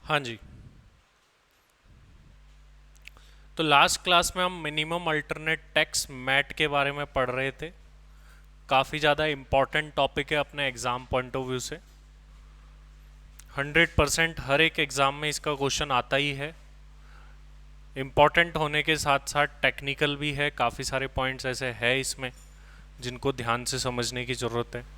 हाँ जी। तो last class में हम मिनिमम अल्टरनेट टैक्स मैट के बारे में पढ़ रहे थे। काफ़ी ज़्यादा इम्पॉर्टेंट टॉपिक है अपने एग्ज़ाम पॉइंट ऑफ व्यू से। 100% हर एक एग्ज़ाम में इसका क्वेश्चन आता ही है। इम्पॉर्टेंट होने के साथ साथ टेक्निकल भी है। काफ़ी सारे पॉइंट्स ऐसे हैं इसमें जिनको ध्यान से समझने की ज़रूरत है।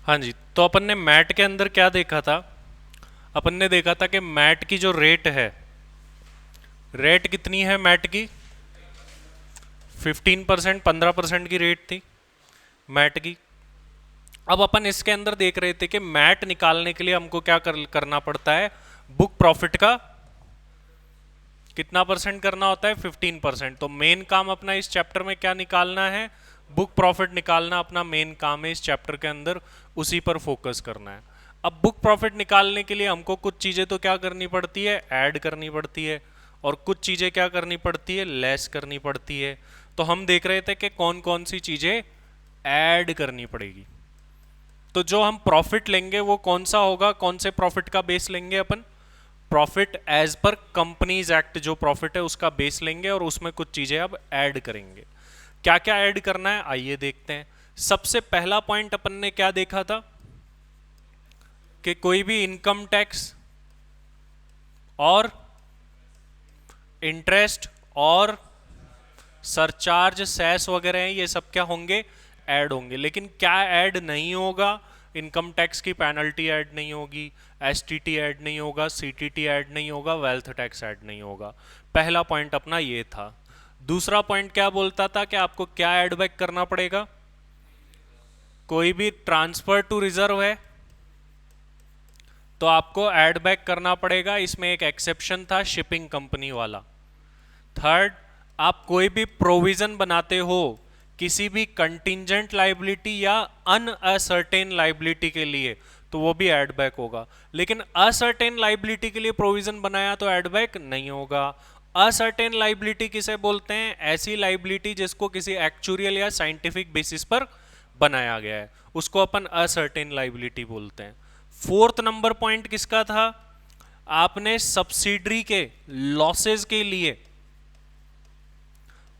हाँ जी। तो अपन ने मैट के अंदर क्या देखा था? अपन ने देखा था कि मैट की जो रेट है, रेट कितनी है मैट की? 15%, 15% की रेट थी मैट की। अब अपन इसके अंदर देख रहे थे कि मैट निकालने के लिए हमको क्या करना पड़ता है। बुक प्रॉफिट का कितना परसेंट करना होता है? 15%। तो मेन काम अपना इस चैप्टर में क्या निकालना है? बुक प्रॉफिट निकालना अपना मेन काम है इस चैप्टर के अंदर। उसी पर फोकस करना है। अब बुक प्रॉफिट निकालने के लिए हमको कुछ चीजें तो क्या करनी पड़ती है? ऐड करनी पड़ती है। और कुछ चीजें क्या करनी पड़ती है? लेस करनी पड़ती है। तो हम देख रहे थे कि कौन कौन सी चीजें ऐड करनी पड़ेगी। तो जो हम प्रॉफिट लेंगे वो कौन सा होगा? कौन से प्रॉफिट का बेस लेंगे अपन? Profit as per companies act जो प्रॉफिट है उसका बेस लेंगे और उसमें कुछ चीजें अब ऐड करेंगे। क्या क्या ऐड करना है आइए देखते हैं। सबसे पहला पॉइंट अपन ने क्या देखा था कि कोई भी इनकम टैक्स और इंटरेस्ट और सरचार्ज सेस वगैरह हैं, ये सब क्या होंगे? ऐड होंगे। लेकिन क्या ऐड नहीं होगा? इनकम टैक्स की पेनल्टी ऐड नहीं होगी, एसटीटी ऐड नहीं होगा, सीटीटी ऐड नहीं होगा, वेल्थ टैक्स ऐड नहीं होगा। पहला पॉइंट अपना ये था। दूसरा पॉइंट क्या बोलता था कि आपको क्या ऐड बैक करना पड़ेगा? कोई भी ट्रांसफर टू रिजर्व है तो आपको ऐड बैक करना पड़ेगा। इसमें एक एक्सेप्शन था, शिपिंग कंपनी वाला। थर्ड, आप कोई भी प्रोविजन बनाते हो किसी भी कंटिंजेंट लाइबिलिटी या अनअसर्टेन लाइबिलिटी के लिए तो वो भी ऐड बैक होगा। लेकिन असर्टेन लाइबिलिटी के लिए प्रोविजन बनाया तो ऐड बैक नहीं होगा। असर्टेन लाइबिलिटी किसे बोलते हैं? ऐसी लाइबिलिटी जिसको किसी एक्चुरियल या साइंटिफिक बेसिस पर बनाया गया है उसको अपन असर्टेन लाइबिलिटी बोलते हैं। फोर्थ नंबर पॉइंट किसका था? आपने सब्सिडरी के लॉसेस के लिए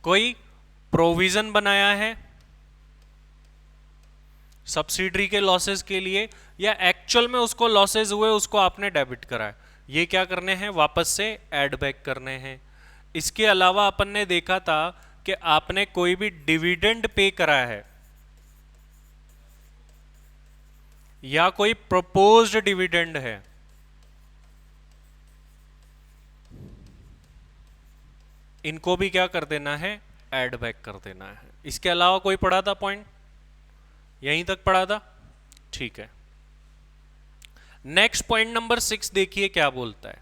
कोई प्रोविजन बनाया है सब्सिडरी के लॉसेस के लिए, या एक्चुअल में उसको लॉसेस हुए उसको आपने डेबिट करा है, ये क्या करने हैं? वापस से ऐड बैक करने हैं। इसके अलावा अपन ने देखा था कि आपने कोई भी डिविडेंड पे करा है या कोई प्रपोज्ड डिविडेंड है, इनको भी क्या कर देना है? ऐड बैक कर देना है। इसके अलावा कोई पढ़ा था पॉइंट? यहीं तक पढ़ा था, ठीक है। नेक्स्ट पॉइंट नंबर 6 देखिए क्या बोलता है।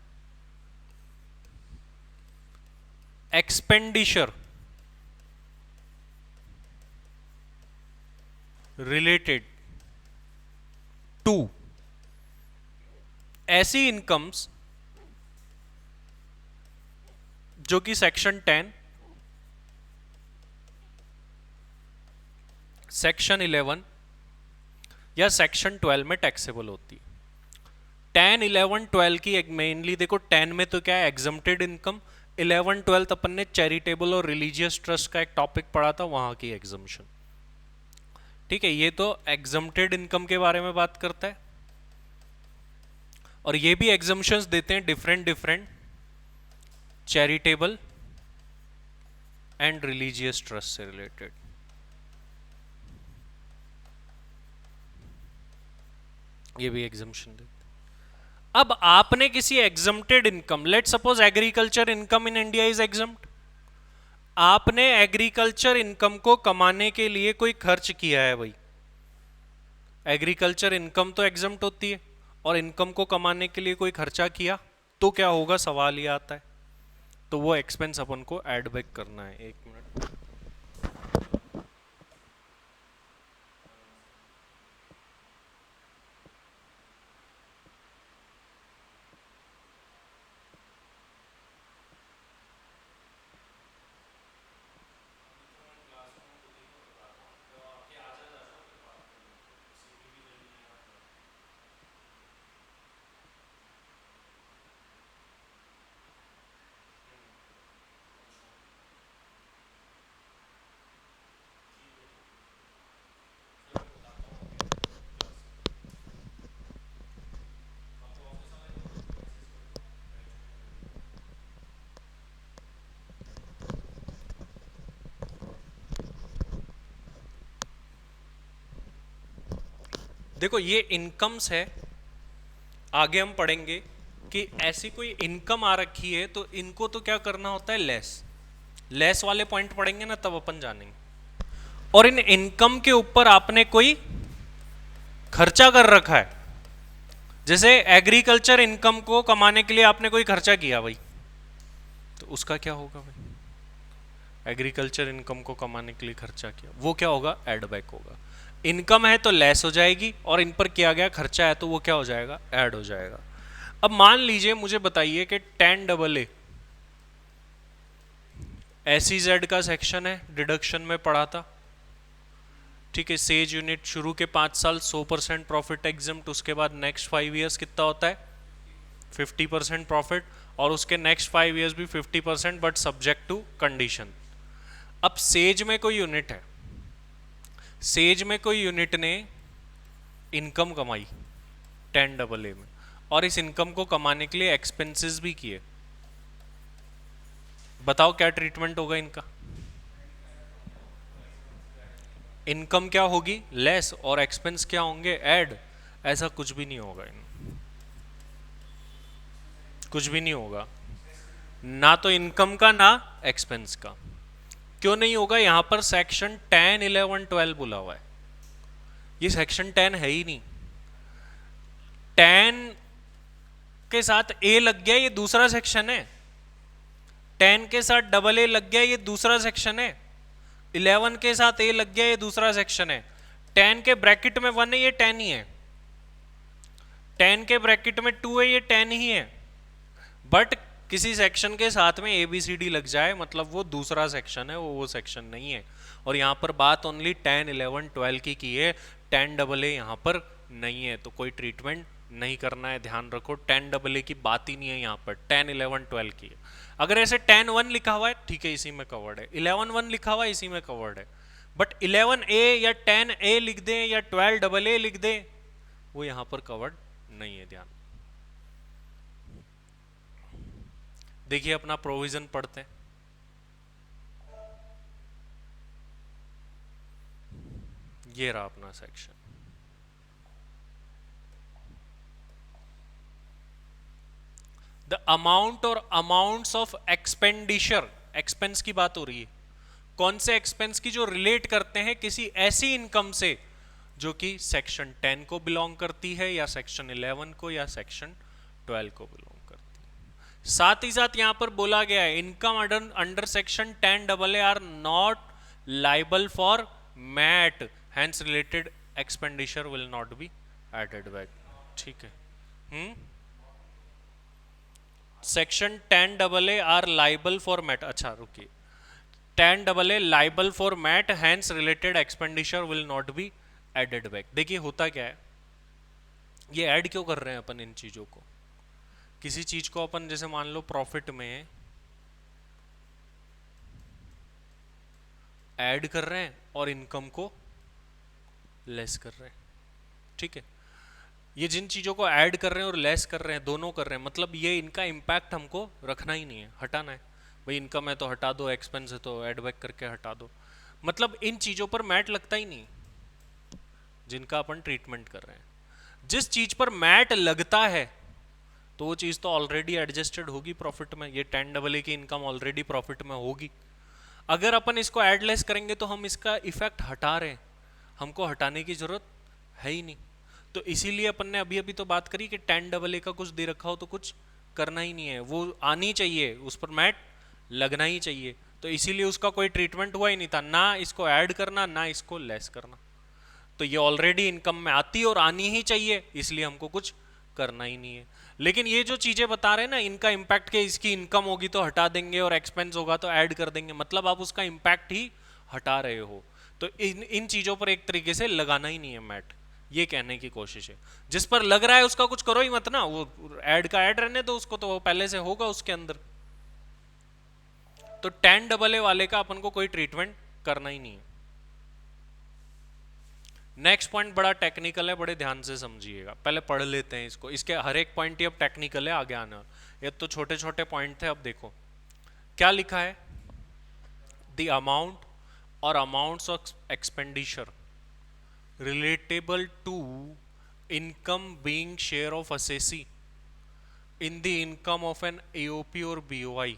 एक्सपेंडिचर रिलेटेड टू ऐसी इनकम्स जो कि सेक्शन 10, सेक्शन 11 या सेक्शन 12 में टैक्सेबल होती है। 10, 11, 12 की मेनली देखो, 10 में तो क्या है? एग्जम्प्टेड इनकम, 11 12 अपन ने चैरिटेबल और रिलीजियस ट्रस्ट का एक टॉपिक पढ़ा था, वहां की एग्जम्पशन। ठीक है, ये तो एग्जम्प्टेड इनकम के बारे में बात करता है, और ये भी एग्जम्पशंस देते हैं different different charitable and religious trust से रिलेटेड। ये भी एग्जम्पशन देते हैं। अब आपने किसी exempted income, let suppose agriculture income in India is exempt, आपने एग्रीकल्चर इनकम को कमाने के लिए कोई खर्च किया है भाई, एग्रीकल्चर इनकम तो एग्जम्प्ट होती है, और इनकम को कमाने के लिए कोई खर्चा किया तो क्या होगा, सवाल ये आता है। तो वो एक्सपेंस अपन को ऐड बैक करना है। एक मिनट, देखो ये इनकम्स है, आगे हम पढ़ेंगे कि ऐसी कोई इनकम आ रखी है तो इनको तो क्या करना होता है, लेस। लेस वाले पॉइंट पढ़ेंगे ना तब अपन जानेंगे। और इन इनकम के ऊपर आपने कोई खर्चा कर रखा है, जैसे एग्रीकल्चर इनकम को कमाने के लिए आपने कोई खर्चा किया भाई, तो उसका क्या होगा भाई, एग्रीकल्चर इनकम को कमाने के लिए खर्चा किया, वो क्या होगा, एड बैक होगा। इनकम है तो लेस हो जाएगी, और इन पर किया गया खर्चा है तो वो क्या हो जाएगा, ऐड हो जाएगा। अब मान लीजिए, मुझे बताइए कि 10AA SEZ का सेक्शन है, डिडक्शन में पढ़ा था। ठीक है, सेज यूनिट शुरू के 5 साल 100% प्रॉफिट एग्जम्प्ट, उसके बाद नेक्स्ट 5 ईयर्स कितना होता है, 50% प्रॉफिट, और उसके नेक्स्ट 5 ईयर्स भी 50%, बट सब्जेक्ट टू कंडीशन। अब सेज में कोई यूनिट है, सेज में कोई यूनिट ने इनकम कमाई 10AA में, और इस इनकम को कमाने के लिए एक्सपेंसेस भी किए। बताओ क्या ट्रीटमेंट होगा इनका, इनकम क्या होगी, लेस, और एक्सपेंस क्या होंगे, ऐड। ऐसा कुछ भी नहीं होगा, कुछ भी नहीं होगा, ना तो इनकम का ना एक्सपेंस का। क्यों नहीं होगा, यहां पर सेक्शन 10, 11, 12 बोला हुआ है, ये सेक्शन 10 है ही नहीं। 10 के साथ ए लग गया, ये दूसरा सेक्शन है। 10 के साथ AA लग गया, ये दूसरा सेक्शन है। 11 के साथ ए लग गया, ये दूसरा सेक्शन है। 10 के ब्रैकेट में 1 है, ये 10 ही है। 10 के ब्रैकेट में 2 है, ये 10 ही है। बट किसी सेक्शन के साथ में ABCD लग जाए मतलब वो दूसरा सेक्शन है, वो सेक्शन नहीं है। और यहाँ पर बात ओनली 10, 11, 12 की है, 10AA यहाँ पर नहीं है, तो कोई ट्रीटमेंट नहीं करना है, ध्यान रखो। 10AA की बात ही नहीं है यहाँ पर, 10, 11, 12 की है। अगर ऐसे 10(1) लिखा हुआ है, ठीक है, इसी में कवर्ड है। 11(1) लिखा हुआ है, इसी में कवर्ड है। बट 11A या 10A लिख दें या 12AA लिख दें, वो यहाँ पर कवर्ड नहीं है, ध्यान। देखिए अपना प्रोविजन पढ़ते हैं। ये रहा अपना सेक्शन। द अमाउंट और अमाउंट्स ऑफ एक्सपेंडिचर, एक्सपेंस की बात हो रही है। कौन से एक्सपेंस की, जो रिलेट करते हैं किसी ऐसी इनकम से जो कि सेक्शन 10 को बिलोंग करती है, या सेक्शन 11 को, या सेक्शन 12 को बिलोंग करती है। साथ ही साथ यहां पर बोला गया है, income under section 10AA are not liable for MAT, hence related expenditure will not be added back. ठीक है, section 10AA are liable for MAT. अच्छा रुकिए, 10AA liable for MAT, hence related expenditure will not be added back. देखिए होता क्या है, ये add क्यों कर रहे हैं अपन इन चीजों को। किसी चीज को अपन जैसे मान लो प्रॉफिट में ऐड कर रहे हैं और इनकम को लेस कर रहे हैं, ठीक है। ये जिन चीज़ों को ऐड कर रहे हैं और लेस कर रहे हैं, दोनों कर रहे हैं, मतलब ये इनका इम्पैक्ट हमको रखना ही नहीं है, हटाना है। भाई इनकम है तो हटा दो, एक्सपेंस है तो ऐड बैक करके हटा दो, मतलब इन चीज़ों पर मैट लगता ही नहीं जिनका अपन ट्रीटमेंट कर रहे हैं। जिस चीज़ पर मैट लगता है तो वो चीज़ तो ऑलरेडी एडजस्टेड होगी प्रॉफिट में, ये 10AA की इनकम ऑलरेडी प्रॉफिट में होगी। अगर अपन इसको एडलेस करेंगे तो हम इसका इफेक्ट हटा रहे हैं, हमको हटाने की जरूरत है ही नहीं। तो इसीलिए अपन ने अभी अभी तो बात करी कि 10AA का कुछ दे रखा हो तो कुछ करना ही नहीं है, वो आनी चाहिए, उस पर मैट लगना ही चाहिए। तो इसीलिए उसका कोई ट्रीटमेंट हुआ ही नहीं था, ना इसको ऐड करना ना इसको लेस करना। तो ये ऑलरेडी इनकम में आती और आनी ही चाहिए, इसलिए हमको कुछ करना ही नहीं है। लेकिन ये जो चीजें बता रहे हैं ना, इनका इम्पैक्ट के इसकी इनकम होगी तो हटा देंगे और एक्सपेंस होगा तो ऐड कर देंगे, मतलब आप उसका इम्पैक्ट ही हटा रहे हो। तो इन चीजों पर एक तरीके से लगाना ही नहीं है मैट, ये कहने की कोशिश है। जिस पर लग रहा है उसका कुछ करो ही मत ना, वो ऐड का ऐड रहने दो उसको, तो वो पहले से होगा उसके अंदर। तो 10AA वाले का अपन को कोई ट्रीटमेंट करना ही नहीं है। नेक्स्ट पॉइंट बड़ा टेक्निकल है, बड़े ध्यान से समझिएगा, पहले पढ़ लेते हैं इसको, इसके हर एक पॉइंट ही अब टेक्निकल है, आगे आना। ये तो छोटे छोटे पॉइंट थे, अब देखो क्या लिखा है। द अमाउंट और amounts of expenditure relatable to income being share of assessee in the income of an AOP or BOI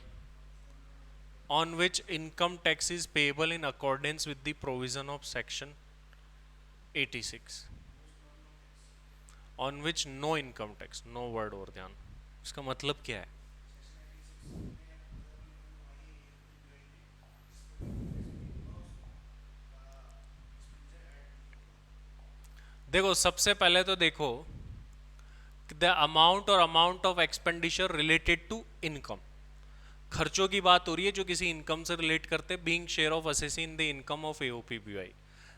on which income tax is payable in accordance with the provision of section 86 on which no income tax, no word और ध्यान, इसका मतलब क्या है। देखो सबसे पहले तो देखो द अमाउंट और amount of expenditure related to income, खर्चों की बात हो रही है जो किसी इनकम से रिलेट करते हैं, being share of assessee in the income of AOP BOI.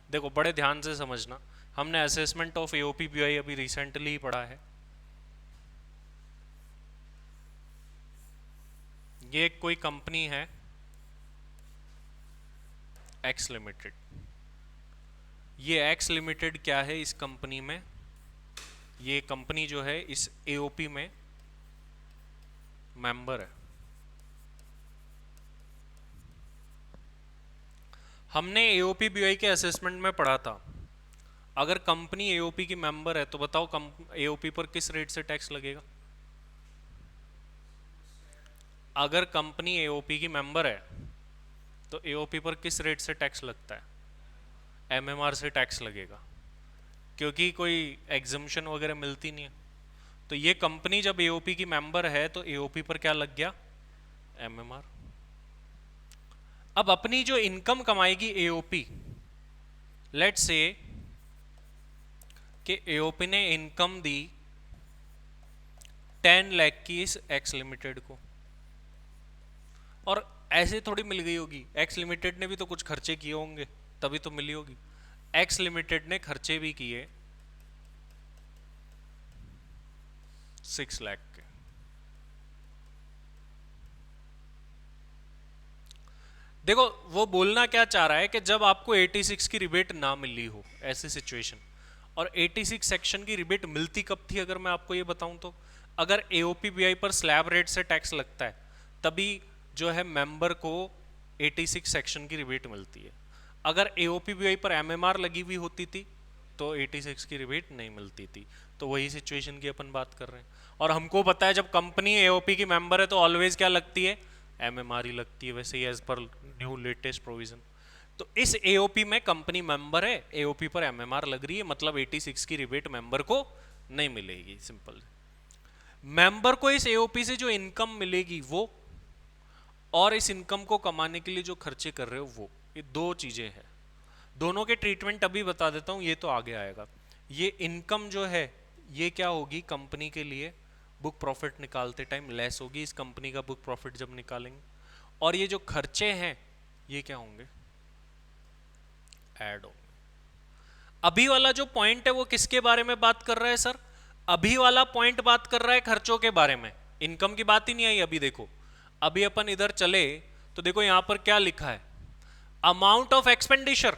देखो बड़े ध्यान से समझना, हमने असेसमेंट ऑफ एओपी बीओआई अभी रिसेंटली ही पढ़ा है। ये कोई कंपनी है एक्स लिमिटेड, ये एक्स लिमिटेड क्या है, इस कंपनी में, ये कंपनी जो है इस एओपी में मेंबर है। हमने एओपी बीओआई के असेसमेंट में पढ़ा था, अगर कंपनी एओपी की मेंबर है तो बताओ एओपी पर किस रेट से टैक्स लगेगा। अगर कंपनी एओपी की मेंबर है तो एओपी पर किस रेट से टैक्स लगता है, एमएमआर से टैक्स लगेगा, क्योंकि कोई एग्जम्पशन वगैरह मिलती नहीं है। तो ये कंपनी जब एओपी की मेंबर है तो एओपी पर क्या लग गया, एमएमआर। अब अपनी जो इनकम कमाएगी एओपी, लेट्स से कि एओपी ने इनकम दी 10 लाख की इस एक्स लिमिटेड को, और ऐसे थोड़ी मिल गई होगी, एक्स लिमिटेड ने भी तो कुछ खर्चे किए होंगे तभी तो मिली होगी। एक्स लिमिटेड ने खर्चे भी किए 6 लाख के। देखो वो बोलना क्या चाह रहा है कि जब आपको 86 की रिबेट ना मिली हो ऐसी सिचुएशन, और 86 सेक्शन की रिबेट मिलती कब थी अगर मैं आपको ये बताऊं तो, अगर एओपी बीआई पर स्लैब रेट से टैक्स लगता है तभी जो है मेंबर को 86 सेक्शन की रिबेट मिलती है। अगर एओपी बीआई पर एमएमआर लगी हुई होती थी तो 86 की रिबेट नहीं मिलती थी। तो वही सिचुएशन की अपन बात कर रहे हैं, और हमको पता है जब कंपनी एओपी की मेंबर है तो ऑलवेज क्या लगती है, एमएमआर ही लगती है, वैसे ही as per new latest provision. तो इस एओपी में कंपनी मेंबर है, एओपी पर एमएमआर लग रही है, मतलब 86 की रिबेट मेंबर को नहीं मिलेगी। सिंपल, मेंबर को इस एओपी से जो इनकम मिलेगी वो, और इस इनकम को कमाने के लिए जो खर्चे कर रहे हो वो, ये दो चीजें हैं। दोनों के ट्रीटमेंट अभी बता देता हूं, ये तो आगे आएगा। ये इनकम जो है ये क्या होगी, कंपनी के लिए बुक प्रॉफिट निकालते टाइम लेस होगी, इस कंपनी का बुक प्रॉफिट जब निकालेंगे। और ये जो खर्चे हैं ये क्या होंगे, ऐड होंगे। अभी वाला जो पॉइंट है वो किसके बारे में बात कर रहा है सर, अभी वाला पॉइंट बात कर रहा है खर्चों के बारे में, इनकम की बात ही नहीं आई अभी। देखो अभी अपन इधर चले तो देखो यहां पर क्या लिखा है, अमाउंट ऑफ एक्सपेंडिचर,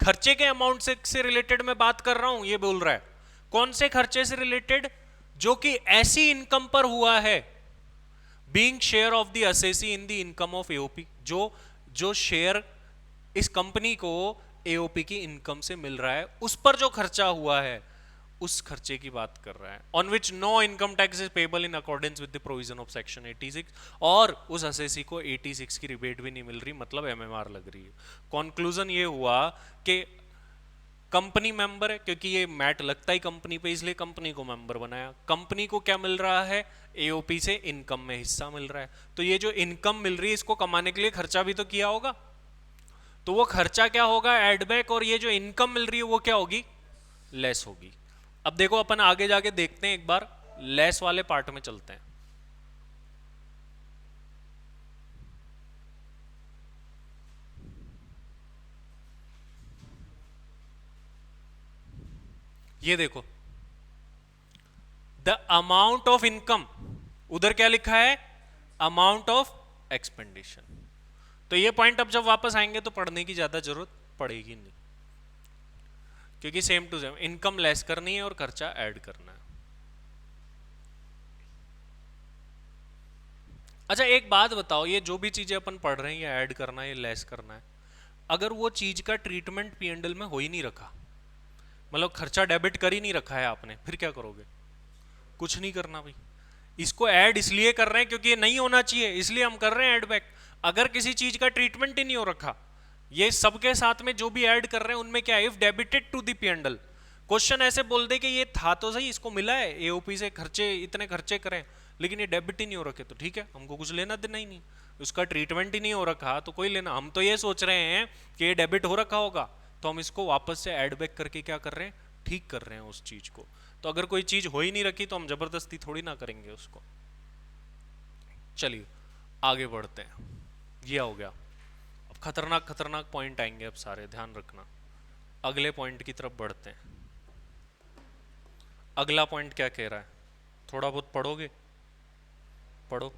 खर्चे के अमाउंट से रिलेटेड मैं बात कर रहा हूं, ये बोल रहा है। कौन से खर्चे से रिलेटेड? जो कि ऐसी इनकम पर हुआ है, being share of the assessee in the income of AOP, जो जो शेयर इस कंपनी को एओपी की इनकम से मिल रहा है, उस पर जो खर्चा हुआ है, उस खर्चे की बात कर रहा है। On which no income tax is payable in accordance with the provision of section 86, और उस असेसी को 86 की रिबेट भी नहीं मिल रही, मतलब एमएमआर लग रही है। कंक्लूजन ये हुआ कि कंपनी मेंबर है, क्योंकि ये मैट लगता ही कंपनी पे, इसलिए कंपनी को मेंबर बनाया। कंपनी को क्या मिल रहा है? एओपी से इनकम में हिस्सा मिल रहा है। तो ये जो इनकम मिल रही है, इसको कमाने के लिए खर्चा भी तो किया होगा, तो वो खर्चा क्या होगा? एडबैक। और ये जो इनकम मिल रही है वो क्या होगी? लेस होगी। अब देखो अपन आगे जाके देखते हैं, एक बार लेस वाले पार्ट में चलते हैं। ये देखो, द अमाउंट ऑफ इनकम, उधर क्या लिखा है? Amount of expedition. तो ये पॉइंट अब जब वापस आएंगे तो पढ़ने की ज्यादा जरूरत पड़ेगी नहीं, क्योंकि same to same income less करनी है और खर्चा ऐड करना है। अच्छा एक बात बताओ, ये जो भी चीजें अपन पढ़ रहे हैं, ये ऐड करना है, ये लेस करना है, अगर वो चीज का ट्रीटमेंट पीएनडल में हो ही नहीं रखा, मतलब खर्चा डेबिट कर ही नहीं रखा है आपने, फिर क्या करोगे? कुछ नहीं करना भाई। इसको ऐड इसलिए कर रहे हैं क्योंकि ये नहीं होना चाहिए, इसलिए हम कर रहे हैं ऐड बैक। अगर किसी चीज का ट्रीटमेंट ही नहीं हो रखा, ये सबके साथ में जो भी ऐड कर रहे हैं उनमें क्या, if debited to the P and L, question ऐसे बोल दे कि ये था तो सही, इसको मिला है एओपी से, खर्चे इतने खर्चे करें, लेकिन ये डेबिट ही नहीं हो रखे, तो ठीक है, हमको कुछ लेना देना ही नहीं। उसका ट्रीटमेंट ही नहीं हो रखा तो कोई लेना, हम तो ये सोच रहे हैं कि ये डेबिट हो रखा होगा, तो हम इसको वापस से ऐड बैक करके क्या कर रहे हैं? ठीक कर रहे हैं उस चीज को। तो अगर कोई चीज हो ही नहीं रखी तो हम जबरदस्ती थोड़ी ना करेंगे उसको। चलिए आगे बढ़ते हैं, ये हो गया। अब खतरनाक खतरनाक पॉइंट आएंगे, अब सारे ध्यान रखना। अगले पॉइंट की तरफ बढ़ते हैं। अगला पॉइंट क्या कह रहा है? थोड़ा बहुत पढ़ोगे? पढ़ो।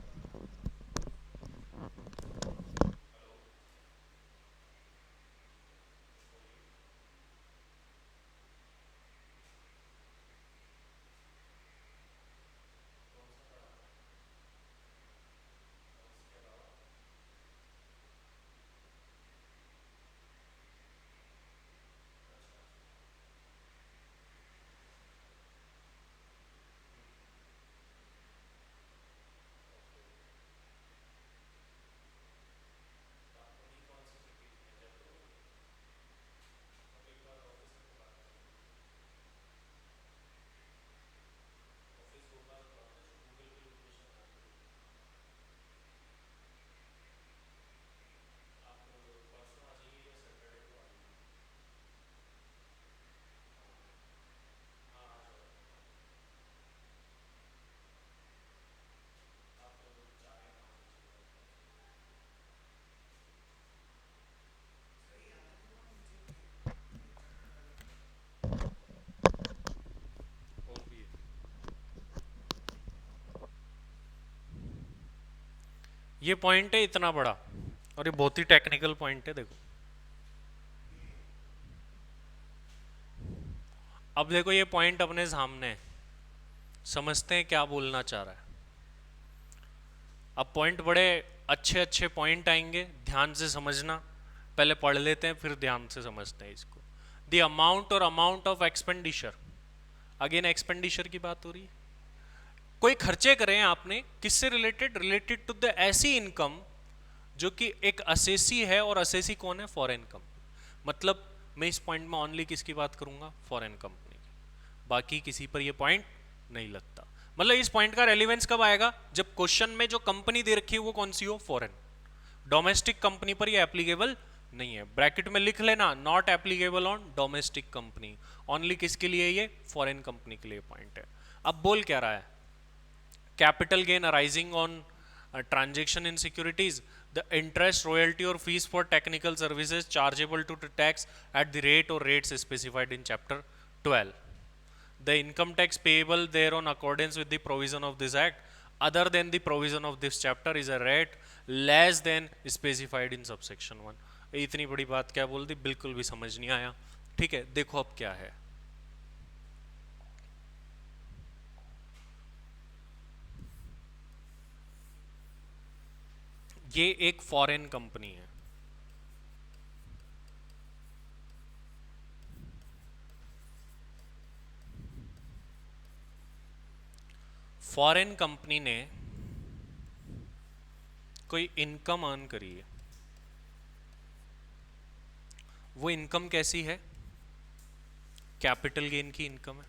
ये पॉइंट है इतना बड़ा, और ये बहुत ही टेक्निकल पॉइंट है। देखो अब देखो, ये पॉइंट अपने सामने है, समझते हैं क्या बोलना चाह रहा है। अब पॉइंट बड़े अच्छे अच्छे पॉइंट आएंगे, ध्यान से समझना। पहले पढ़ लेते हैं फिर ध्यान से समझते हैं इसको। द अमाउंट और amount of expenditure, again expenditure की बात हो रही है। कोई खर्चे करें आपने, किससे रिलेटेड? रिलेटेड टू द ऐसी इनकम जो कि एक असेसी है, और असेसी कौन है? Foreign company. मतलब मैं इस पॉइंट में ओनली किसकी बात करूंगा? फॉरेन कंपनी की, बाकी किसी पर ये पॉइंट नहीं लगता। मतलब इस पॉइंट का रेलिवेंस कब आएगा? जब क्वेश्चन में जो कंपनी दे रखी है वो कौन सी हो? फॉरेन। डोमेस्टिक कंपनी पर ये एप्लीकेबल नहीं है, ब्रैकेट में लिख लेना, not applicable on domestic company. Only किसके लिए? ये फॉरेन कंपनी के लिए पॉइंट है। अब बोल क्या रहा है? Capital gain arising on transaction in securities, the interest, royalty or fees for technical services chargeable to the tax at the rate or rates specified in chapter 12. The income tax payable thereon accordance with the provision of this act other than the provision of this chapter is a rate less than specified in subsection 1. इतनी बड़ी बात क्या बोल दी, बिल्कुल भी समझ नहीं आया। ठीक है, देखो अब क्या है। ये एक फॉरेन कंपनी है, फॉरेन कंपनी ने कोई इनकम अर्न करी है। वो इनकम कैसी है? कैपिटल गेन की इनकम है।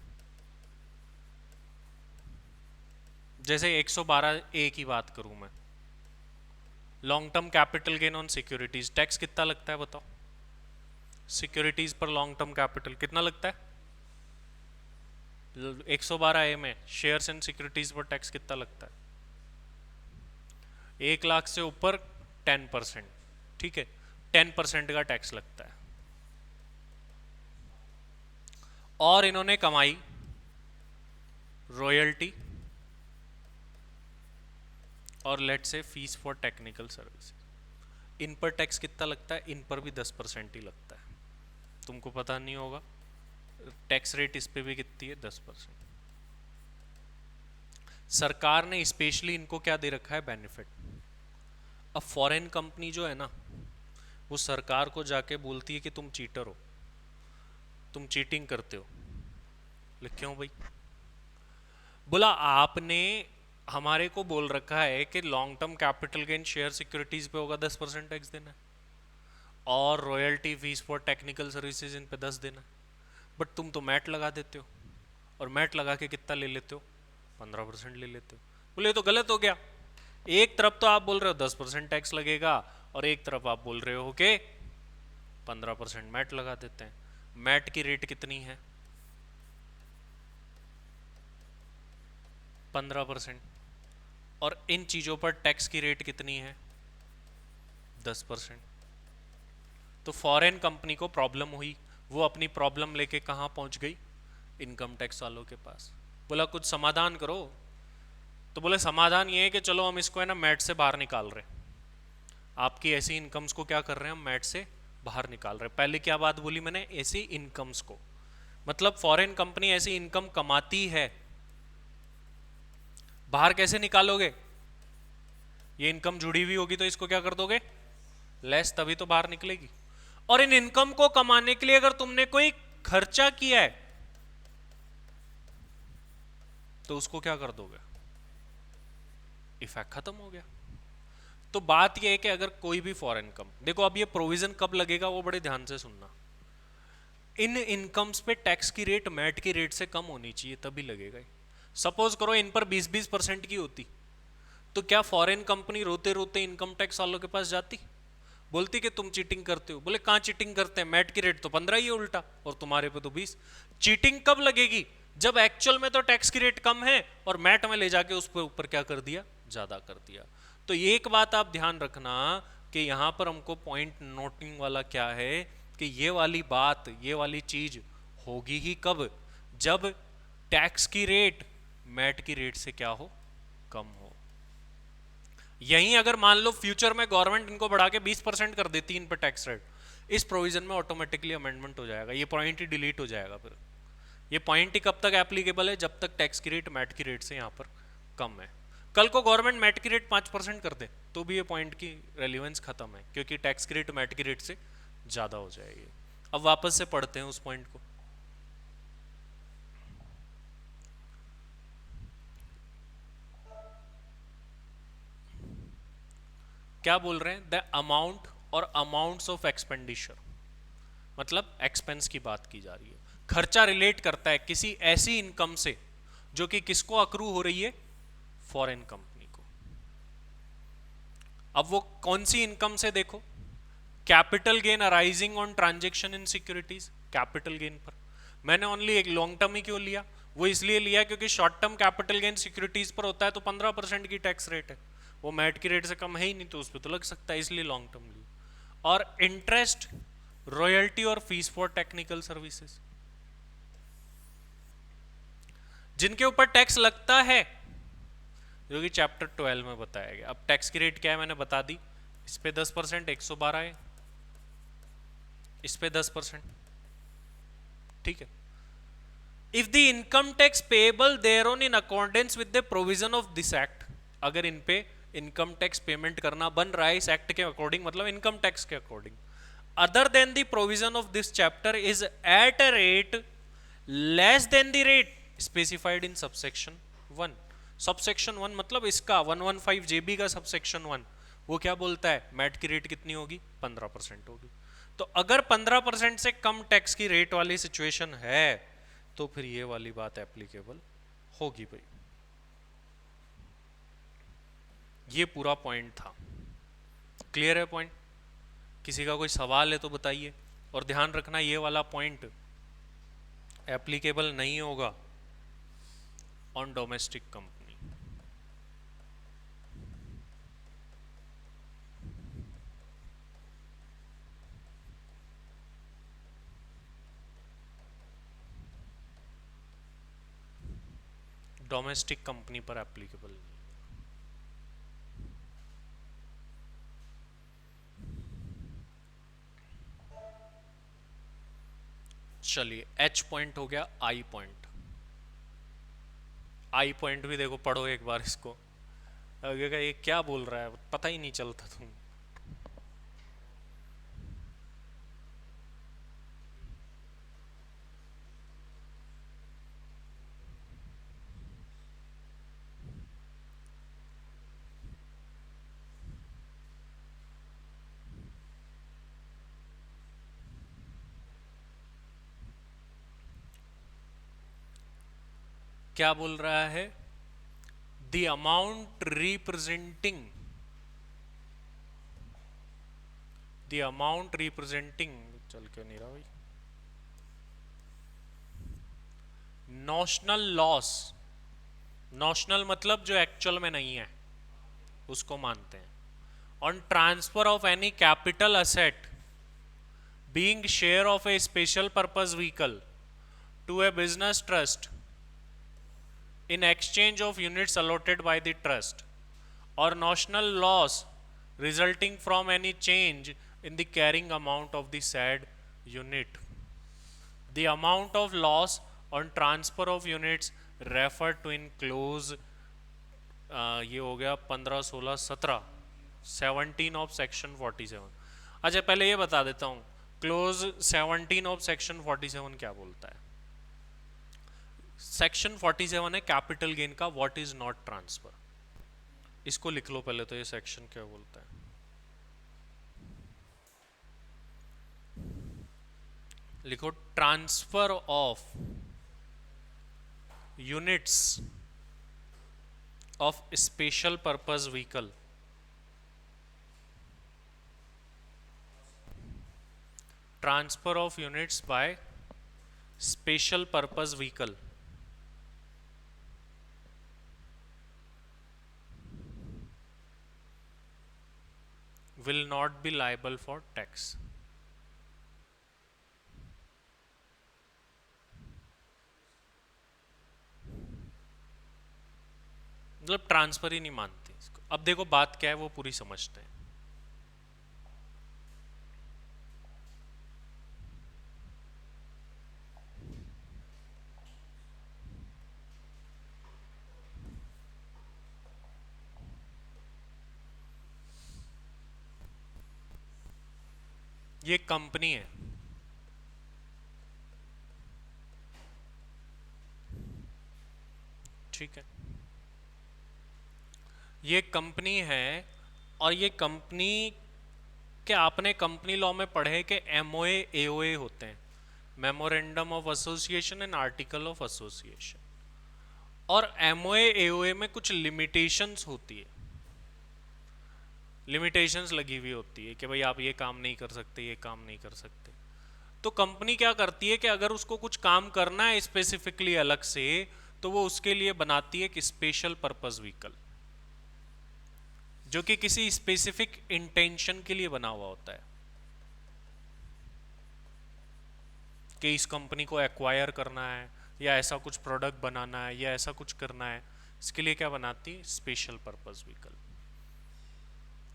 जैसे 112 ए की बात करूं मैं, long term capital gain on securities, tax कितना लगता है बताओ? सिक्योरिटीज पर लॉन्ग टर्म कैपिटल कितना लगता है? 112 ए में शेयर्स एंड सिक्योरिटीज पर टैक्स कितना लगता है? 1 लाख से ऊपर 10%। ठीक है, 10% का टैक्स लगता है। और इन्होंने कमाई रॉयल्टी और लेट से फीस फॉर टेक्निकल सर्विस, इन पर टैक्स कितना लगता है? इन पर भी 10% ही लगता है। तुमको पता नहीं होगा, टैक्स रेट इस पे भी कितनी है? 10%। सरकार ने स्पेशली इनको क्या दे रखा है? बेनिफिट। अब फॉरेन कंपनी जो है ना, वो सरकार को जाके बोलती है कि तुम चीटर हो, तुम चीटिंग करते हो। लेकिन क्यों भाई? बोला आपने हमारे को बोल रखा है कि long term capital gain share securities पे होगा 10% टैक्स देना है, और royalty fees for technical services in पे 10 देना है, बट तुम तो मैट लगा देते हो, और मैट लगा के कितना ले लेते हो? 15% ले लेते हो। बोले तो गलत हो गया। एक तरफ तो आप बोल रहे हो 10% टैक्स लगेगा, और एक तरफ आप बोल रहे हो कि 15% मैट लगा देते हैं। मैट की रेट कितनी है? 15%। और इन चीज़ों पर टैक्स की रेट कितनी है? 10%। तो फॉरेन कंपनी को प्रॉब्लम हुई, वो अपनी प्रॉब्लम लेके कहाँ पहुँच गई? इनकम टैक्स वालों के पास। बोला कुछ समाधान करो। तो बोले समाधान ये है कि चलो हम इसको है ना मैट से बाहर निकाल रहे हैं, आपकी ऐसी इनकम्स को क्या कर रहे हैं हम? मैट से बाहर निकाल रहे हैं। पहले क्या बात बोली मैंने? ऐसी इनकम्स को, मतलब फॉरेन कंपनी ऐसी इनकम कमाती है, बाहर कैसे निकालोगे? ये इनकम जुड़ी हुई होगी तो इसको क्या कर दोगे? लेस, तभी तो बाहर निकलेगी। और इन इनकम को कमाने के लिए अगर तुमने कोई खर्चा किया है तो उसको क्या कर दोगे? इफेक्ट खत्म हो गया। तो बात यह है कि अगर कोई भी फॉरेन कंपनी, देखो अब ये प्रोविजन कब लगेगा वो बड़े ध्यान से सुनना, इन इनकम्स पे टैक्स की रेट मैट की रेट से कम होनी चाहिए तभी लगेगा। सपोज करो इन पर 20-20% की होती, तो क्या फॉरेन कंपनी रोते रोते इनकम टैक्स वालों के पास जाती, बोलती कि तुम चीटिंग करते हो? बोले कहाँ चीटिंग करते हैं, मैट की रेट तो 15 ही है उल्टा, और तुम्हारे पे तो 20। चीटिंग कब लगेगी? जब एक्चुअल में तो टैक्स की रेट कम है और मैट में ले जाके उस पर ऊपर क्या कर दिया? ज्यादा कर दिया। तो ये एक बात आप ध्यान रखना कि यहां पर हमको पॉइंट नोटिंग वाला क्या है कि ये वाली बात, ये वाली चीज होगी ही कब? जब टैक्स की रेट मैट की रेट से क्या हो? कम हो। यहीं अगर मान लो फ्यूचर में गवर्नमेंट इनको बढ़ा के 20% कर देती इन पर टैक्स रेट, इस प्रोविजन में ऑटोमेटिकली अमेंडमेंट हो जाएगा, ये पॉइंट ही डिलीट हो जाएगा। फिर ये पॉइंट ही कब तक एप्लीकेबल है? जब तक टैक्स की रेट मैट की रेट से यहाँ पर कम है। कल को गवर्नमेंट मैट की रेट 5% कर दे तो भी ये पॉइंट की रेलिवेंस खत्म है, क्योंकि टैक्स की रेट मैट की रेट से ज़्यादा हो जाएगी। अब वापस से पढ़ते हैं उस पॉइंट को। क्या बोल रहे हैं? द अमाउंट और अमाउंट्स ऑफ एक्सपेंडिचर, मतलब एक्सपेंस की बात की जा रही है। खर्चा रिलेट करता है किसी ऐसी इनकम से जो कि किसको अक्रू हो रही है? फॉरेन कंपनी को। अब वो कौन सी इनकम से? देखो, capital gain arising on transaction in securities, capital gain पर मैंने ओनली एक लॉन्ग टर्म ही क्यों लिया? वो इसलिए लिया क्योंकि short term capital gain securities पर होता है तो 15% की टैक्स रेट है, वो मैट की रेट से कम है ही नहीं, तो उस पर तो लग सकता है, इसलिए लॉन्ग टर्म लिया। और इंटरेस्ट, रॉयल्टी और फीस फॉर टेक्निकल सर्विसेज, जिनके ऊपर टैक्स लगता है, जो कि चैप्टर 12 में बताया गया। अब टैक्स की रेट क्या है मैंने बता दी, इस पे 10%, 112 है, इस पे 10%। ठीक है। If the income tax payable thereon in accordance with the provision of this act, अगर इन पे इनकम टैक्स पेमेंट करना बन रहा है इस एक्ट के अकॉर्डिंग, मतलब इनकम टैक्स के according, other than the provision of this chapter is at a rate less than the rate specified in subsection 1। subsection 1 मतलब इसका 115 JB का subsection 1 वो क्या बोलता है, मैट की रेट कितनी होगी, 15% होगी। तो अगर 15% से कम टैक्स की रेट वाली सिचुएशन है तो फिर ये वाली बात एप्लीकेबल होगी भाई। ये पूरा पॉइंट था। क्लियर है पॉइंट? किसी का कोई सवाल है तो बताइए। और ध्यान रखना ये वाला पॉइंट एप्लीकेबल नहीं होगा on domestic company. Domestic company पर एप्लीकेबल। चलिए एच पॉइंट हो गया, आई पॉइंट। आई पॉइंट भी देखो, पढ़ो एक बार इसको, लगेगा ये क्या बोल रहा है, पता ही नहीं चलता तुम। क्या बोल रहा है, the amount representing, the amount representing, चल क्यों नहीं रहा भाई, नॉशनल लॉस, नॉशनल मतलब जो एक्चुअल में नहीं है उसको मानते हैं, on transfer of any capital asset being share of a special purpose vehicle to a business trust in exchange of units allotted by the trust, or notional loss resulting from any change in the carrying amount of the said unit. The amount of loss on transfer of units referred to in clause ये हो गया 15, 16, 17, 17 of section 47। अच्छा पहले ये बता देता हूँ, close 17 of section 47 क्या बोलता है। सेक्शन 47 है कैपिटल गेन का, व्हाट इज नॉट ट्रांसफर। इसको लिख लो पहले तो, ये सेक्शन क्या बोलता है। लिखो, transfer of units of special purpose vehicle, transfer of units by special purpose vehicle will not be liable for tax। मतलब ट्रांसफर ही नहीं मानते इसको। अब देखो बात क्या है वो पूरी समझते हैं। ये कंपनी है, ठीक है, ये कंपनी है, और ये कंपनी के आपने कंपनी लॉ में पढ़े कि एमओए एओए होते हैं, memorandum of association and article of association. और एमओए एओए में कुछ लिमिटेशंस होती है, लिमिटेशंस लगी हुई होती है कि भाई आप ये काम नहीं कर सकते, ये काम नहीं कर सकते। तो कंपनी क्या करती है कि अगर उसको कुछ काम करना है स्पेसिफिकली अलग से, तो वो उसके लिए बनाती है एक स्पेशल पर्पस व्हीकल जो कि किसी स्पेसिफिक इंटेंशन के लिए बना हुआ होता है, कि इस कंपनी को एक्वायर करना है या ऐसा कुछ प्रोडक्ट बनाना है या ऐसा कुछ करना है, इसके लिए क्या बनाती है, स्पेशल पर्पस व्हीकल।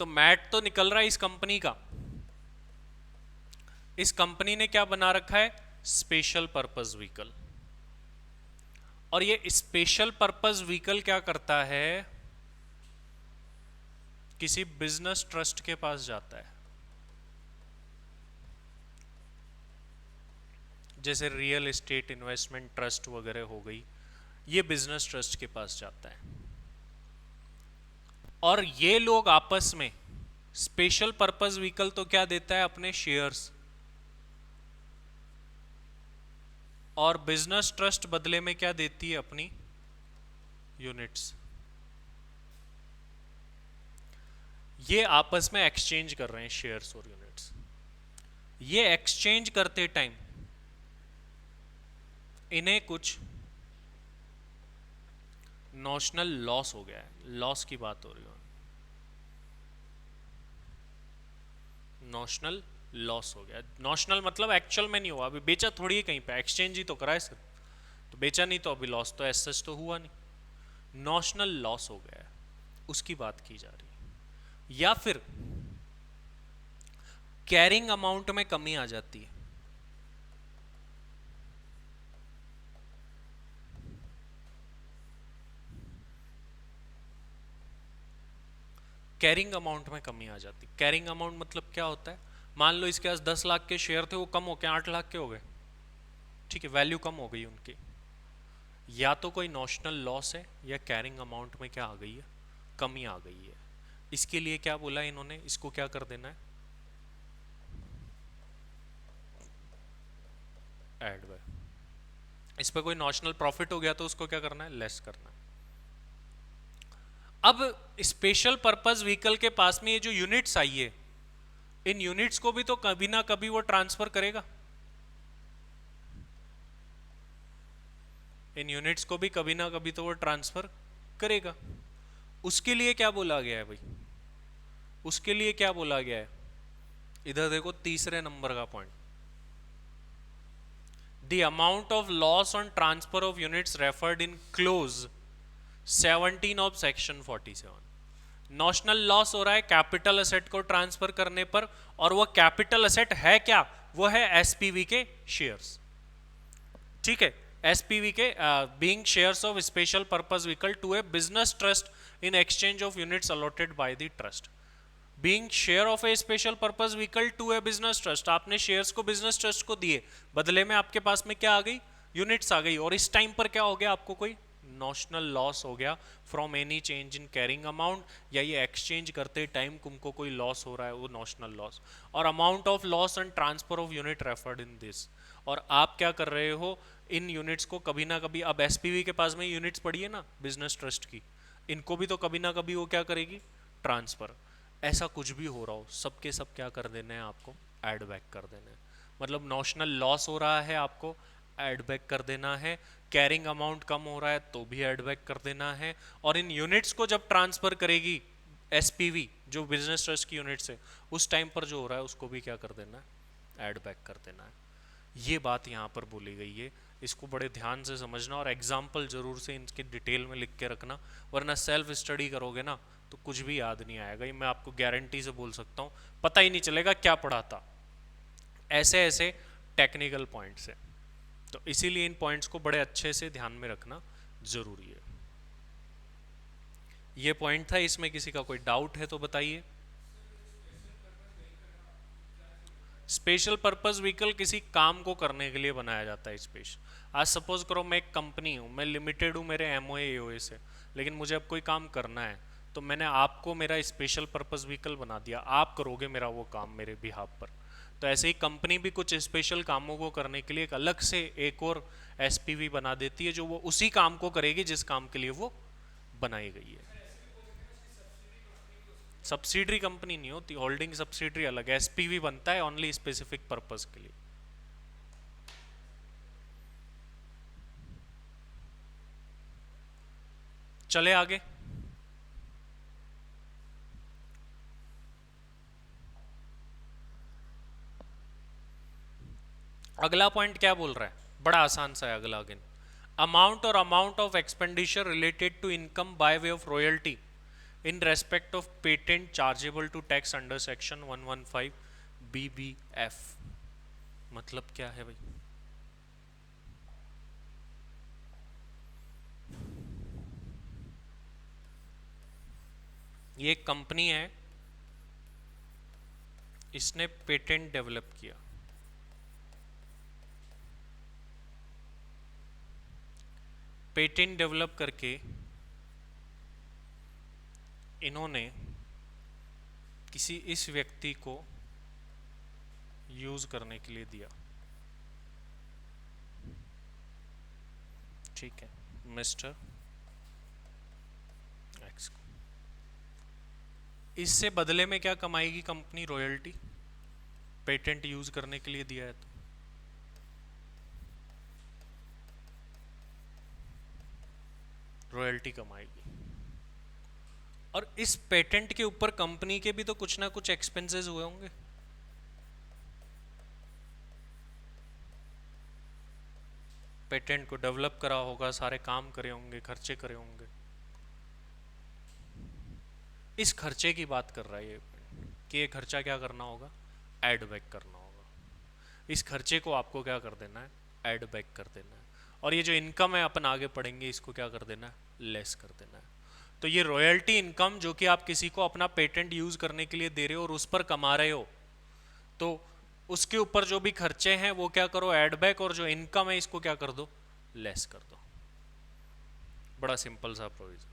तो मैट तो निकल रहा है इस कंपनी का, इस कंपनी ने क्या बना रखा है, स्पेशल पर्पस व्हीकल। और ये स्पेशल पर्पस व्हीकल क्या करता है, किसी बिजनेस ट्रस्ट के पास जाता है, जैसे रियल एस्टेट इन्वेस्टमेंट ट्रस्ट वगैरह हो गई, ये बिजनेस ट्रस्ट के पास जाता है। और ये लोग आपस में, स्पेशल पर्पस व्हीकल तो क्या देता है, अपने शेयर्स, और बिजनेस ट्रस्ट बदले में क्या देती है, अपनी यूनिट्स। ये आपस में एक्सचेंज कर रहे हैं शेयर्स और यूनिट्स। ये एक्सचेंज करते टाइम इन्हें कुछ नॉशनल लॉस हो गया है, लॉस की बात हो रही है, नॉशनल लॉस हो गया। नॉशनल मतलब एक्चुअल में नहीं हुआ, अभी बेचा थोड़ी है कहीं पे, एक्सचेंज ही तो करा है सिर्फ, तो बेचा नहीं, तो अभी लॉस तो एज सच तो हुआ नहीं, नॉशनल लॉस हो गया है, उसकी बात की जा रही है। या फिर कैरिंग अमाउंट में कमी आ जाती है, कैरिंग अमाउंट में कमी आ जाती। कैरिंग अमाउंट मतलब क्या होता है, मान लो इसके पास 10 लाख के शेयर थे, वो कम हो के 8 लाख के हो गए, ठीक है, वैल्यू कम हो गई उनकी। या तो कोई नॉशनल लॉस है, या कैरिंग अमाउंट में क्या आ गई है, कमी आ गई है। इसके लिए क्या बोला इन्होंने, इसको क्या कर देना है, ऐड बाय। इस पे कोई नॉशनल प्रॉफिट हो गया तो उसको क्या करना है, लेस करना है। अब स्पेशल पर्पस व्हीकल के पास में ये जो यूनिट्स आई है, इन यूनिट्स को भी तो कभी ना कभी वो ट्रांसफर करेगा, इन यूनिट्स को भी कभी ना कभी तो वो ट्रांसफर करेगा। उसके लिए क्या बोला गया है भाई, उसके लिए क्या बोला गया है, इधर देखो तीसरे नंबर का point, the amount of loss on transfer of units referred in close 17 of section 47। Notional loss हो रहा है कैपिटल असेट को ट्रांसफर करने पर, और वो कैपिटल असेट है क्या, वो है एसपीवी के शेयर्स, ठीक है, एसपीवी के being shares of special purpose vehicle to a business trust in exchange of units allotted by the trust. Being share of a special purpose vehicle to a business trust, आपने shares को business trust को दिए, बदले में आपके पास में क्या आ गई, यूनिट्स आ गई, और इस टाइम पर क्या हो गया, आपको कोई नॉशनल लॉस हो गया from any change in carrying amount, या ये एक्सचेंज करते टाइम तुमको कोई लॉस हो रहा है, वो नॉशनल लॉस। और amount of loss and transfer of unit referred in this, और आप क्या कर रहे हो, इन यूनिट्स को कभी ना कभी, अब एसपीवी के पास में यूनिट्स पड़ी है ना बिजनेस ट्रस्ट की, इनको भी तो कभी ना कभी वो क्या करेगी, ट्रांसफर। ऐसा कुछ भी हो रहा हो, सबके सब क्या कर देना है, आपको एड बैक कर देना है। मतलब नॉशनल लॉस हो रहा है, आपको एड बैक कर देना है, कैरिंग अमाउंट कम हो रहा है तो भी एड बैक कर देना है, और इन यूनिट्स को जब ट्रांसफर करेगी एसपीवी जो बिजनेस ट्रस्ट की यूनिट्स है, उस टाइम पर जो हो रहा है उसको भी क्या कर देना है, एड बैक कर देना है। ये बात यहाँ पर बोली गई है, इसको बड़े ध्यान से समझना, और एग्जाम्पल जरूर से इनके डिटेल में लिख के रखना, वरना सेल्फ स्टडी करोगे ना तो कुछ भी याद नहीं आएगा, ये मैं आपको गारंटी से बोल सकता हूँ, पता ही नहीं चलेगा क्या पढ़ा था, ऐसे ऐसे टेक्निकल पॉइंट्स है। तो इसीलिए इन पॉइंट्स को बड़े अच्छे से ध्यान में रखना जरूरी है। ये पॉइंट था, इसमें किसी का कोई डाउट है तो बताइए। स्पेशल पर्पस व्हीकल किसी काम को करने के लिए बनाया जाता है स्पेशल। आज सपोज करो मैं एक कंपनी हूँ, मैं लिमिटेड हूँ मेरे एमओए एओए से, लेकिन मुझे अब कोई काम करना है, तो मैंने आपको मेरा स्पेशल पर्पस व्हीकल बना दिया, आप करोगे मेरा वो काम मेरे बिहाफ पर। तो ऐसे ही कंपनी भी कुछ स्पेशल कामों को करने के लिए एक अलग से एक और एसपीवी बना देती है, जो वो उसी काम को करेगी जिस काम के लिए वो बनाई गई है। सब्सिडरी कंपनी नहीं होती, होल्डिंग सब्सिडरी अलग है, एसपीवी बनता है ओनली स्पेसिफिक पर्पस के लिए। चले आगे। अगला पॉइंट क्या बोल रहा है, बड़ा आसान सा है अगला अगेन, अमाउंट और amount of expenditure related to income by way of royalty in respect of patent chargeable to tax under section 115 BBF। मतलब क्या है भाई? ये एक कंपनी है, इसने पेटेंट डेवलप किया। पेटेंट डेवलप करके इन्होंने किसी इस व्यक्ति को यूज करने के लिए दिया, ठीक है, मिस्टर एक्स को। इससे बदले में क्या कमाएगी कंपनी? रॉयल्टी। पेटेंट यूज करने के लिए दिया है तो रॉयल्टी कमाएगी। और इस पेटेंट के ऊपर कंपनी के भी तो कुछ ना कुछ एक्सपेंसेस हुए होंगे। पेटेंट को डेवलप करा होगा, सारे काम करे होंगे, खर्चे करे होंगे। इस खर्चे की बात कर रहा है ये कि ये खर्चा क्या करना होगा? ऐड बैक करना होगा। इस खर्चे को आपको क्या कर देना है? ऐड बैक कर देना है। और ये जो इनकम है अपन आगे पढ़ेंगे, इसको क्या कर देना है? लेस कर देना है। तो ये रॉयल्टी इनकम जो कि आप किसी को अपना पेटेंट यूज करने के लिए दे रहे हो और उस पर कमा रहे हो, तो उसके ऊपर जो भी खर्चे हैं वो क्या करो? Add back. और जो इनकम है इसको क्या कर दो? लेस कर दो। बड़ा सिंपल सा प्रोविजन।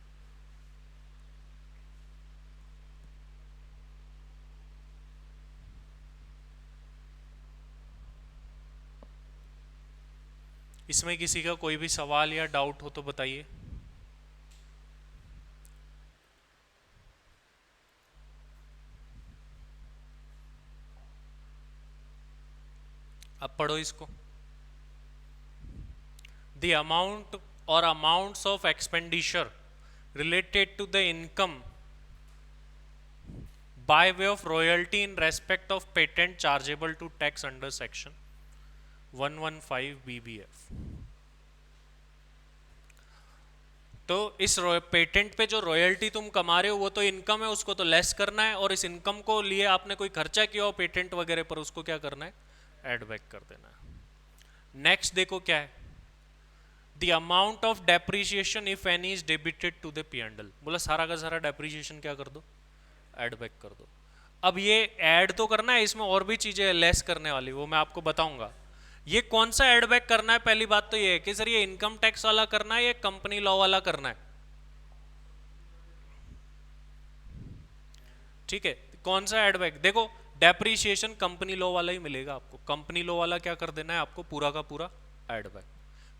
इसमें किसी का कोई भी सवाल या डाउट हो तो बताइए। अब पढ़ो इसको। द अमाउंट और amounts of expenditure related to the income by way of royalty in respect of patent chargeable to tax under section 115 BBF। तो इस पेटेंट पे जो रॉयल्टी तुम कमा रहे हो वो तो इनकम है, उसको तो लेस करना है। और इस इनकम को लिए आपने कोई खर्चा किया हो पेटेंट वगैरह पर, उसको क्या करना है? ऐड बैक कर देना है। नेक्स्ट देखो क्या है, the amount of depreciation if any is debited to the P&L। बोला सारा का सारा डेप्रिसिएशन क्या कर दो? ऐड बैक कर दो। अब ये ऐड तो करना है, इसमें और भी चीजें लेस करने वाली, वो मैं आपको बताऊंगा। ये कौन सा ऐड बैक करना है? पहली बात तो ये है कि सर ये इनकम टैक्स वाला करना है या कंपनी लॉ वाला करना है? ठीक है, कौन सा ऐड बैक? देखो डेप्रिसिएशन कंपनी लॉ वाला ही मिलेगा आपको। कंपनी लॉ वाला क्या कर देना है आपको? पूरा का पूरा ऐड बैक।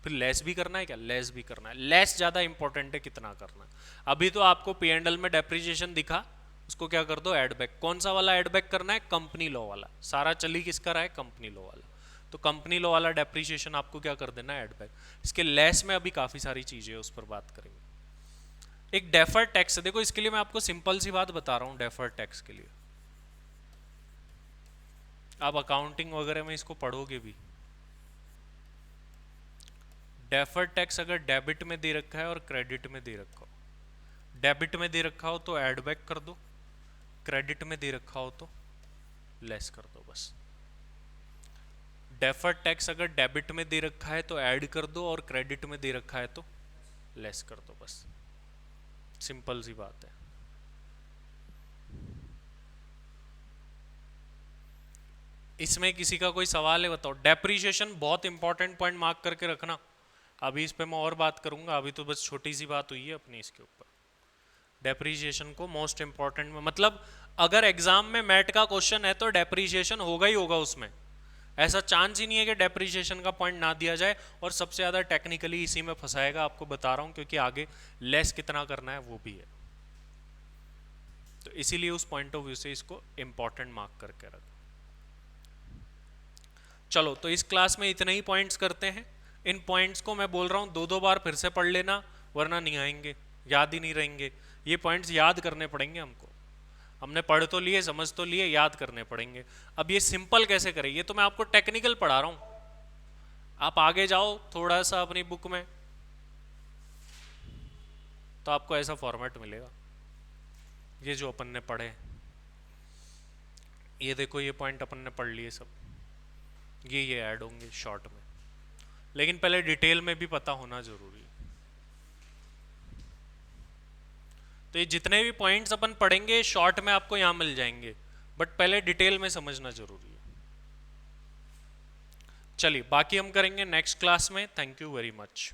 फिर लेस भी करना है क्या? लेस भी करना है। लेस ज्यादा इंपॉर्टेंट है, कितना करना है। अभी तो आपको P&L में डेप्रिसिएशन दिखा, उसको क्या कर दो? Add back. कौन सा वाला ऐड बैक करना है? कंपनी लॉ वाला। सारा चली किसका रहा है? कंपनी लॉ वाला। तो कंपनी लॉ वाला डेप्रिसिएशन आपको क्या कर देना है? Add back. इसके लेस में अभी काफी सारी चीजें उस पर बात करेंगे। एक डेफर्ड टैक्स है, देखो इसके लिए मैं आपको सिंपल सी बात बता रहा हूं। डेफर्ड टैक्स के लिए आप अकाउंटिंग वगैरह में इसको पढ़ोगे भी। डेफर्ड टैक्स अगर डेबिट में दे रखा है और क्रेडिट में दे रखा हो, डेबिट में दे रखा हो तो ऐड बैक कर दो, क्रेडिट में दे रखा हो तो लेस कर दो, बस। डेफर्ड टैक्स अगर डेबिट में दे रखा है तो ऐड कर दो और क्रेडिट में दे रखा है तो लेस कर दो, बस। सिंपल सी बात है। इसमें किसी का कोई सवाल है? बताओ। डेप्रीशिएशन बहुत इंपॉर्टेंट पॉइंट मार्क करके रखना। अभी इस पे मैं और बात करूंगा, अभी तो बस छोटी सी बात हुई है अपनी इसके ऊपर। डेप्रीशिएशन को मोस्ट इंपॉर्टेंट में, मतलब अगर एग्जाम में मैट का क्वेश्चन है तो डेप्रीशिएशन होगा ही होगा उसमें। ऐसा चांस ही नहीं है कि डेप्रीशिएशन का पॉइंट ना दिया जाए। और सबसे ज़्यादा टेक्निकली इसी में फंसाएगा, आपको बता रहा हूँ, क्योंकि आगे लेस कितना करना है वो भी है। तो इसीलिए उस पॉइंट ऑफ व्यू से इसको इंपॉर्टेंट मार्क करके रख। चलो, तो इस क्लास में इतने ही पॉइंट्स करते हैं। इन पॉइंट्स को मैं बोल रहा हूँ 2-2 बार फिर से पढ़ लेना, वरना नहीं आएंगे, याद ही नहीं रहेंगे। ये पॉइंट्स याद करने पड़ेंगे हमको। हमने पढ़ तो लिए, समझ तो लिए, याद करने पड़ेंगे। अब ये सिंपल कैसे करें? ये तो मैं आपको टेक्निकल पढ़ा रहा हूँ। आप आगे जाओ थोड़ा सा अपनी बुक में, तो आपको ऐसा फॉर्मेट मिलेगा। ये जो अपन ने पढ़े, ये देखो, ये पॉइंट अपन ने पढ़ लिए सब। ये ऐड होंगे शॉर्ट में, लेकिन पहले डिटेल में भी पता होना जरूरी है। तो ये जितने भी पॉइंट्स अपन पढ़ेंगे शॉर्ट में आपको यहाँ मिल जाएंगे, बट पहले डिटेल में समझना जरूरी है। चलिए बाकी हम करेंगे नेक्स्ट क्लास में। Thank you very much.